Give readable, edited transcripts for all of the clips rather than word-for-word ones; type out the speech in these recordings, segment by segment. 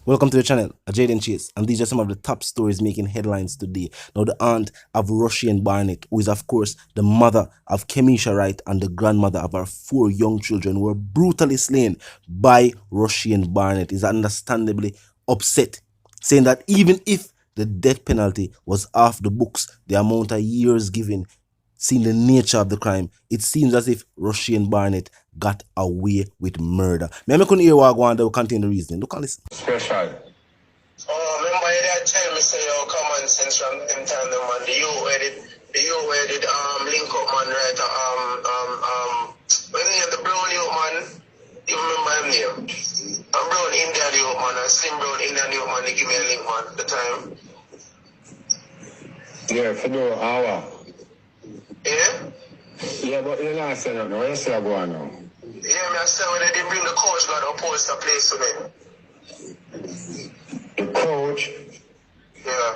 Welcome to the channel, Jaden Chase, and these are some of the top stories making headlines today. Now, the aunt of Russian Barnett, who is of course the mother of Kemisha Wright and the grandmother of our 4 young children, who were brutally slain by Russian Barnett, is understandably upset, saying that even if the death penalty was off the books, the amount of years given, seeing the nature of the crime, it seems as if Russian Barnett got away with murder. May I couldn't hear what I want to contain the reasoning. Look on this. Special. Oh, remember that time me say your common sense from them time the man, the you where did link up man right when you the brown you man, you remember him name? I'm brown Indian you man, a slim brown Indian you man, they give me a link man at the time. Yeah, for the hour. Yeah? Yeah, but you're not saying nothing. What you say go on now? Yeah, me I say when they bring the coach got to post a place to me. The coach? Yeah.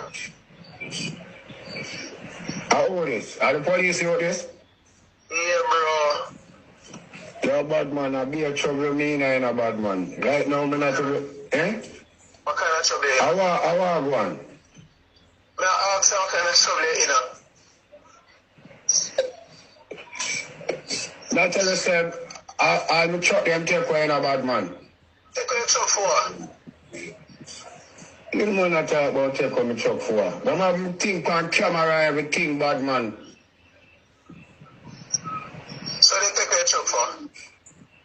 How old is? Are the police know this? Yeah, bro. You're a bad man. I be a trouble me and a bad man. Right now, I'm not trouble. Eh? What kind of trouble? I want one. Me ask you what kind of trouble you know. Not tell us I'll truck them take away in a bad man. Take away truck for what? You don't want to talk about take away my truck for what? I'm having think on camera everything bad man. So they take away truck for?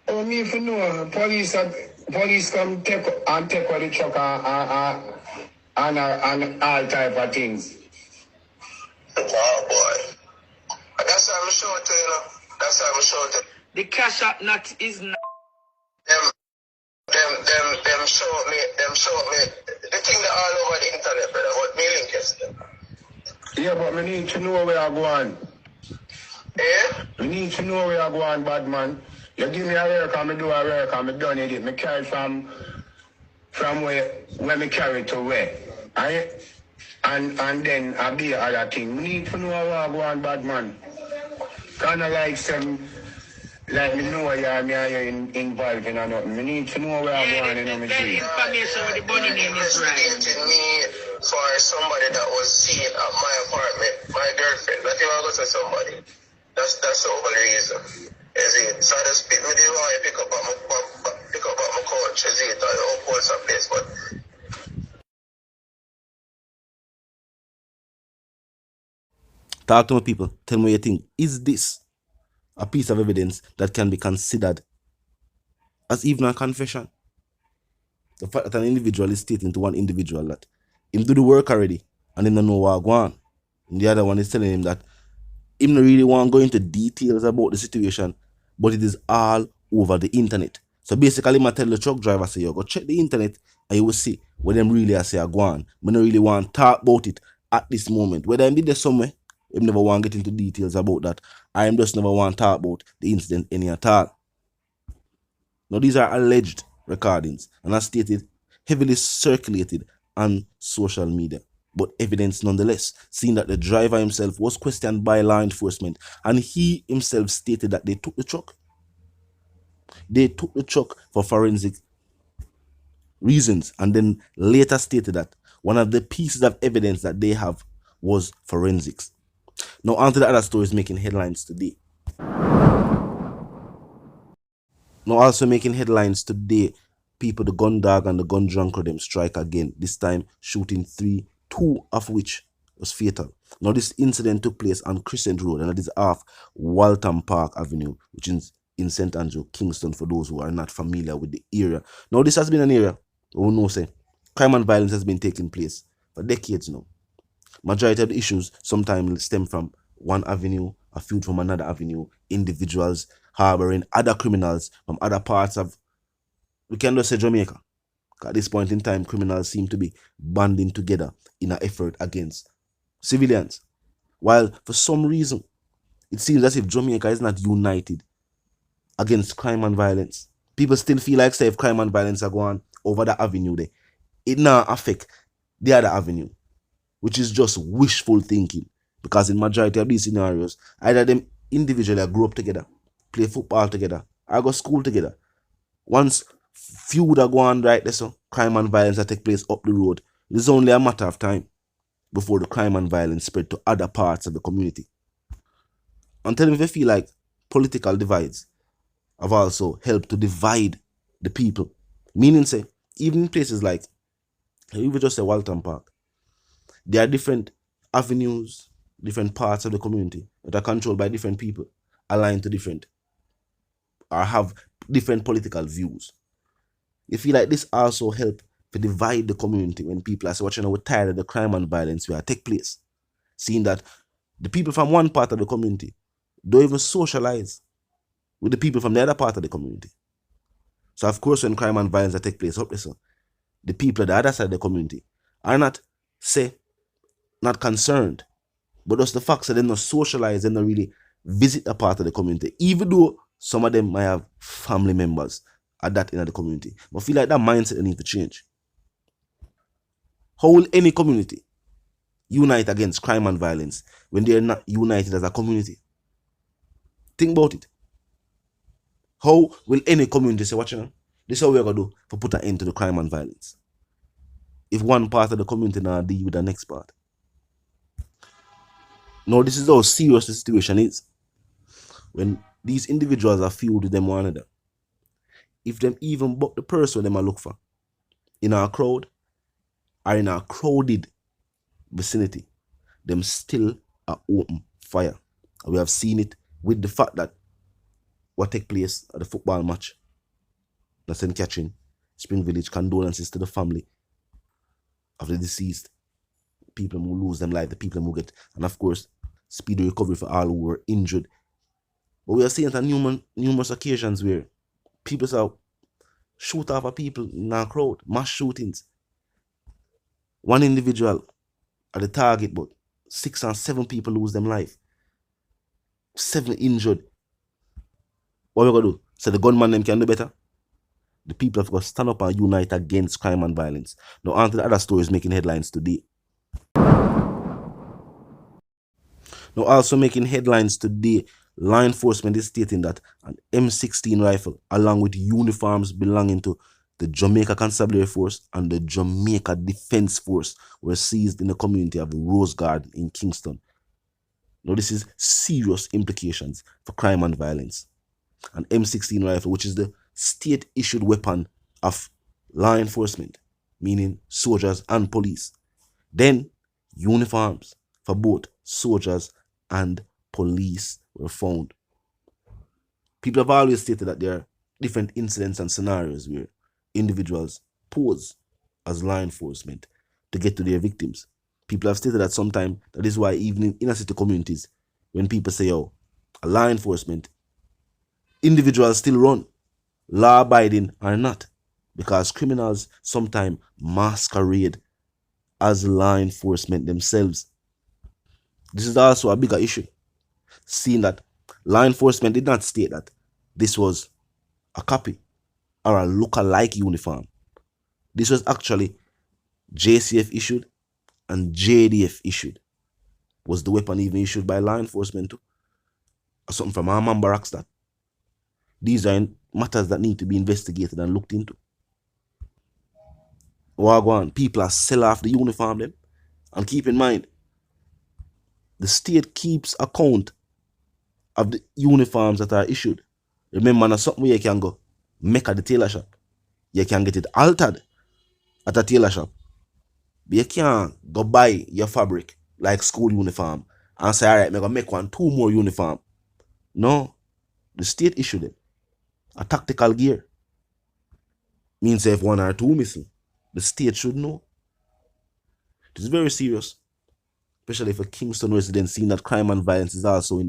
Oh, me if you know, police come take away the truck and all type of things. Oh boy. That's how I'm short, you know. That's how I'm short. The cash app not is not. Them show me. The thing that all over the internet, brother. What me link is them. Yeah, but we need to know where I go on. Eh? We need to know where I go on, bad man. You give me a work and me do a work and me done it. Me carry from where me carry to where. And then I be other thing. We need to know where I go on, bad man. Kinda like some. Like me know where me involved in or nothing. Me need to know where I'm going in my dream. Information with the bunny name is right. Me for somebody that was seen at my apartment, my girlfriend. That you want to go to somebody. That's the only reason. Is it? So I just pick me the way pick up my coach. Is it? I don't hold some place, but. Talk to my people. Tell me what you think. Is this a piece of evidence that can be considered as even a confession? The fact that an individual is stating to one individual that him do the work already and him don't know what go on. And the other one is telling him that him not really want to go into details about the situation, but it is all over the internet. So basically, I tell the truck driver, say, you go check the internet and you will see what them really say go on. I don't really want to talk about it at this moment. Whether I'm there somewhere, I never want to get into details about that. I just never want to talk about the incident any at all. Now, these are alleged recordings and as stated, heavily circulated on social media, but evidence nonetheless, seeing that the driver himself was questioned by law enforcement and he himself stated that they took the truck. They took the truck for forensic reasons and then later stated that one of the pieces of evidence that they have was forensics. Now, on to the other stories making headlines today. Now, also making headlines today, people, the gun dog and the gun drunker, them strike again, this time shooting 3, 2 of which was fatal. Now, this incident took place on Crescent Road, and that is off Waltham Park Avenue, which is in St. Andrew, Kingston, for those who are not familiar with the area. Now, this has been an area, we know, say, crime and violence has been taking place for decades now. Majority of the issues sometimes stem from one avenue, a feud from another avenue, individuals harboring other criminals from other parts of, we can just say Jamaica. At this point in time, criminals seem to be banding together in an effort against civilians. While for some reason, it seems as if Jamaica is not united against crime and violence. People still feel like, say, if crime and violence are going over the avenue there, it now affect the other avenue, which is just wishful thinking. Because in majority of these scenarios, either them individually grew up together, play football together, or go school together. Once few that go on right there, so crime and violence that take place up the road. It is only a matter of time before the crime and violence spread to other parts of the community. And tell me if you feel like political divides have also helped to divide the people. Meaning, say, even in places like, even just say Walton Park, there are different avenues, different parts of the community that are controlled by different people, aligned to different, or have different political views. You feel like this also help to divide the community when people are saying, watching, we're tired of the crime and violence where take place. Seeing that the people from one part of the community don't even socialize with the people from the other part of the community. So of course, when crime and violence that take place up there, so the people at the other side of the community are not, say, not concerned, but just the fact that they not socialize, they not really visit a part of the community, even though some of them might have family members at that end of the community. But I feel like that mindset they need to change. How will any community unite against crime and violence when they are not united as a community? Think about it. How will any community say, watch, this is how we're going to do for put an end to the crime and violence, if one part of the community now deal with the next part? Now, this is how serious the situation is. When these individuals are feud with them one another, if them even buck the person them a look for in our crowd or in a crowded vicinity, them still are open fire. And we have seen it with the fact that what take place at the football match that's in catching Spring Village. Condolences to the family of the deceased, people who lose them life, the people who get, and of course, speedy recovery for all who were injured. But we are seeing it on numerous occasions where people say shoot off people in our crowd, mass shootings. One individual at the target, but 6 and 7 people lose them life. 7 injured. What we gonna do? So the gunman them can do better? The people have got to stand up and unite against crime and violence. Now on to the other stories making headlines today. Now also making headlines today, law enforcement is stating that an M16 rifle along with uniforms belonging to the Jamaica Constabulary Force and the Jamaica Defence Force were seized in the community of Rose Garden in Kingston. Now this is serious implications for crime and violence. An M16 rifle, which is the state-issued weapon of law enforcement, meaning soldiers and police. Then uniforms for both soldiers and police were found. People have always stated that there are different incidents and scenarios where individuals pose as law enforcement to get to their victims. People have stated that sometimes that is why even in inner city communities, when people say, oh, a law enforcement, individuals still run, law abiding or not, because criminals sometimes masquerade as law enforcement themselves. This is also a bigger issue, seeing that law enforcement did not state that this was a copy or a look-alike uniform. This was actually JCF issued and JDF issued. Was the weapon even issued by law enforcement too? Or something from Armand Barracks that? These are matters that need to be investigated and looked into. Wagwan, people are sell off the uniform them. And keep in mind, the state keeps account of the uniforms that are issued. Remember, there's something where you can go make at the tailor shop. You can get it altered at a tailor shop. But you can't go buy your fabric like school uniform and say, all right, I'm going to make 2 more uniform. No, the state issued it. A tactical gear. Means if 1 or 2 missing, the state should know. It is very serious, especially for Kingston residents, seeing that crime and violence is also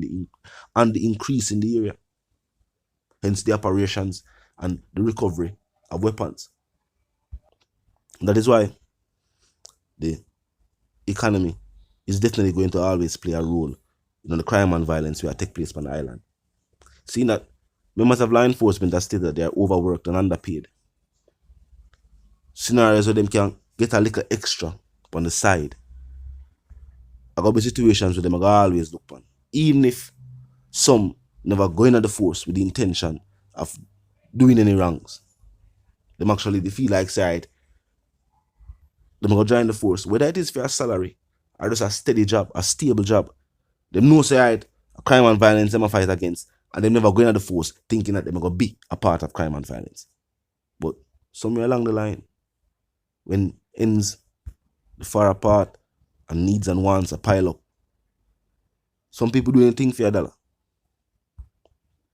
on the increase in the area. Hence the operations and the recovery of weapons. And that is why the economy is definitely going to always play a role in the crime and violence that take place on the island. Seeing that members of law enforcement have stated that they are overworked and underpaid. Scenarios where them can get a little extra on the side. There will be situations where them are always look on. Even if some never go into the force with the intention of doing any wrongs. Them actually they feel like say, right, them go join the force. Whether it is for a salary or just a steady job, a stable job. Them know say, right, crime and violence them a fight against. And them never go into the force thinking that they're gonna be a part of crime and violence. But somewhere along the line, when ends far apart and needs and wants a pile up, some people do anything for a dollar.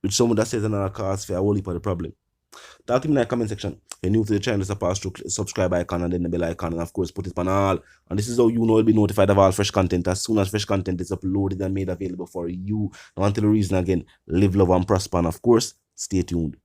Which someone that says another cause for a whole heap of the problem. Talk to me in the comment section. If you're new to the channel, just pass through subscribe icon and then the bell icon, and of course put it on all. And this is how you know you'll be notified of all fresh content as soon as fresh content is uploaded and made available for you. Now until the reason again, live, love and prosper, and of course, stay tuned.